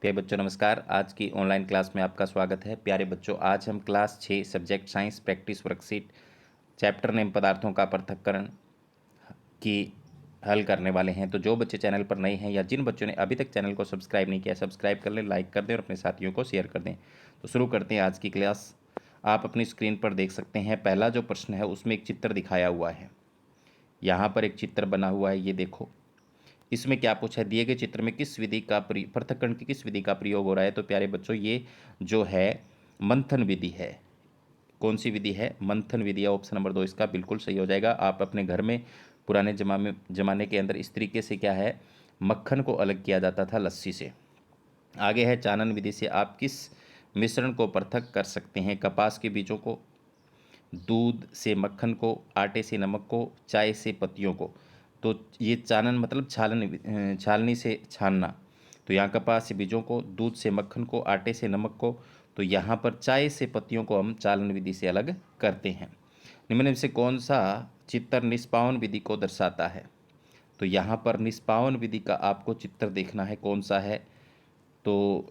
प्यारे बच्चों नमस्कार। आज की ऑनलाइन क्लास में आपका स्वागत है। प्यारे बच्चों, आज हम class 6 subject science practice worksheet chapter name पदार्थों का पृथक्करण की हल करने वाले हैं। तो जो बच्चे चैनल पर नए हैं या जिन बच्चों ने अभी तक चैनल को सब्सक्राइब नहीं किया, सब्सक्राइब कर लें, लाइक कर दें और अपने साथियों को शेयर कर दें। तो शुरू करते हैं आज की क्लास। आप अपनी स्क्रीन पर देख सकते हैं, पहला जो प्रश्न है उसमें एक चित्र दिखाया हुआ है। यहाँ पर एक चित्र बना हुआ है, ये देखो। इसमें क्या पूछा है, दिए गए चित्र में किस विधि का पृथक्करण की किस विधि का प्रयोग हो रहा है। तो प्यारे बच्चों, ये जो है मंथन विधि है। कौन सी विधि है? मंथन विधि है। ऑप्शन नंबर 2 इसका बिल्कुल सही हो जाएगा। आप अपने घर में पुराने जमाने के अंदर इस तरीके से क्या है, मक्खन को अलग किया जाता था लस्सी से। आगे है चानन विधि से आप किस मिश्रण को पृथक कर सकते हैं? कपास के बीजों को, दूध से मक्खन को, आटे से नमक को, चाय से पत्तियों को। तो ये चानन मतलब छालनी से छानना। तो यहाँ कपास से बीजों को, दूध से मक्खन को, आटे से नमक को। तो यहाँ पर चाय से पत्तियों को हम चालन विधि से अलग करते हैं। निम्न में से कौन सा चित्र निष्पावन विधि को दर्शाता है? तो यहाँ पर निष्पावन विधि का आपको चित्र देखना है, कौन सा है। तो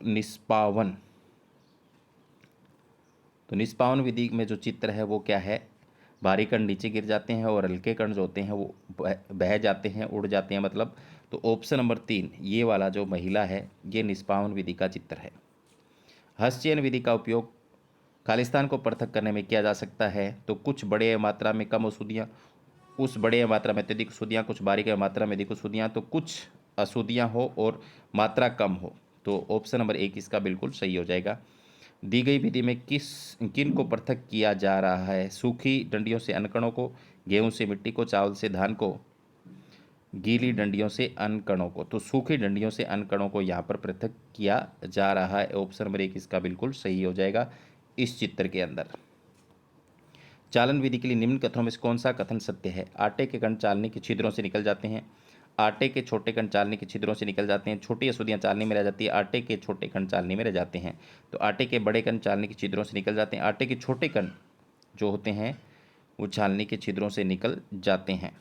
निष्पावन विधि में जो चित्र है वो क्या है, भारी कण नीचे गिर जाते हैं और हल्के कण जो होते हैं वो बह जाते हैं, उड़ जाते हैं मतलब। तो ऑप्शन नंबर 3 ये वाला जो महिला है, ये निष्पावन विधि का चित्र है। हस्तचयन विधि का उपयोग खालिस्तान को पृथक करने में किया जा सकता है। तो कुछ बड़े मात्रा में कम अशुद्धियाँ, उस बड़े मात्रा में अत्यधिक अशुद्धियाँ, कुछ बारीक मात्रा में अधिक अशुद्धियाँ, तो कुछ अशुद्धियाँ हो और मात्रा कम हो। तो ऑप्शन नंबर 1 इसका बिल्कुल सही हो जाएगा। दी गई विधि में किन को पृथक किया जा रहा है? सूखी डंडियों से अन्न कणों को, गेहूं से मिट्टी को, चावल से धान को, गीली डंडियों से अन्न कणों को। तो सूखी डंडियों से अन्न कणों को यहाँ पर पृथक किया जा रहा है। ऑप्शन नंबर 1 इसका बिल्कुल सही हो जाएगा इस चित्र के अंदर। चालन विधि के लिए निम्न कथनों में से कौन सा कथन सत्य है? आटे के कण चालनी के छिद्रों से निकल जाते हैं, आटे के छोटे कण चालनी के छिद्रों से निकल जाते हैं, छोटी अशुद्धियाँ चालनी में रह जाती है, आटे के छोटे कण चालनी में रह जाते हैं। तो आटे के बड़े कण चालनी के छिद्रों से निकल जाते हैं, आटे के छोटे कण जो होते हैं वो छालनी के छिद्रों से निकल जाते हैं।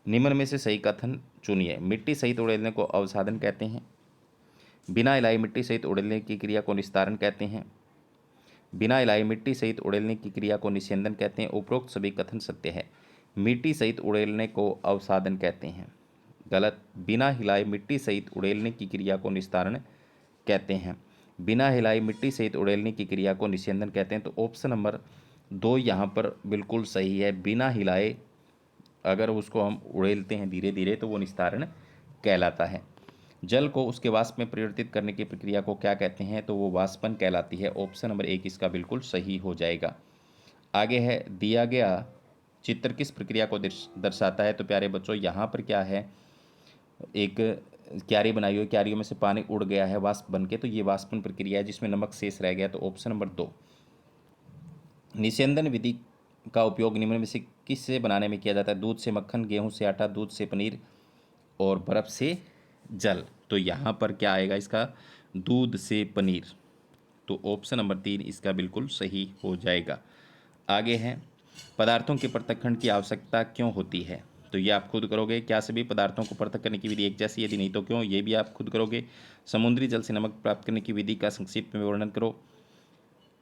निम्न में से सही कथन चुनिए। मिट्टी सहित उड़ेलने को अवसादन कहते हैं, बिना हिलाई मिट्टी सहित उड़ेलने की क्रिया को निस्तारण कहते हैं, बिना हिलाई मिट्टी सहित उड़ेलने की क्रिया को निस्यंदन कहते हैं। उपरोक्त सभी कथन सत्य है। मिट्टी सहित उड़ेलने को अवसादन कहते हैं, गलत। बिना हिलाई मिट्टी सहित उड़ेलने की क्रिया को निस्तारण कहते हैं, बिना हिलाई मिट्टी सहित उड़ेलने की क्रिया को निस्यंदन कहते हैं। तो ऑप्शन नंबर 2 यहाँ पर बिल्कुल सही है। बिना हिलाए अगर उसको हम उड़ेलते हैं धीरे धीरे तो वो निस्तारण कहलाता है। जल को उसके वाष्प में परिवर्तित करने की प्रक्रिया को क्या कहते हैं? तो वो वाष्पन कहलाती है। ऑप्शन नंबर 1 इसका बिल्कुल सही हो जाएगा। आगे है, दिया गया चित्र किस प्रक्रिया को दर्शाता है? तो प्यारे बच्चों, यहाँ पर क्या है, एक क्यारी बनाई हुई, क्यारियों में से पानी उड़ गया है वाष्प बन के, तो ये वाष्पन प्रक्रिया है जिसमें नमक शेष रह गया। तो ऑप्शन नंबर 2। निस्यंदन विधि का उपयोग निम्न में से किससे बनाने में किया जाता है? दूध से मक्खन, गेहूं से आटा, दूध से पनीर और बर्फ से जल। तो यहाँ पर क्या आएगा इसका, दूध से पनीर। तो ऑप्शन नंबर 3 इसका बिल्कुल सही हो जाएगा। आगे है, पदार्थों के पृथक्करण की आवश्यकता क्यों होती है? तो ये आप खुद करोगे। क्या सभी पदार्थों को पृथक करने की विधि एक जैसी? यदि नहीं तो क्यों? ये भी आप खुद करोगे। समुद्री जल से नमक प्राप्त करने की विधि का संक्षिप्त में वर्णन करो।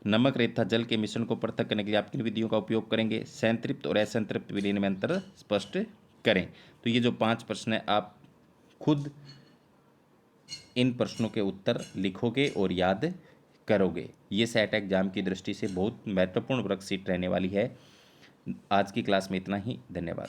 नमक रेत तथा जल के मिश्रण को पृथक करने के लिए आप किन विधियों का उपयोग करेंगे? संतृप्त और असंतृप्त विलीन में अंतर स्पष्ट करें। तो ये जो 5 प्रश्न है, आप खुद इन प्रश्नों के उत्तर लिखोगे और याद करोगे। ये सेट एग्जाम की दृष्टि से बहुत महत्वपूर्ण वर्कशीट रहने वाली है। आज की क्लास में इतना ही। धन्यवाद।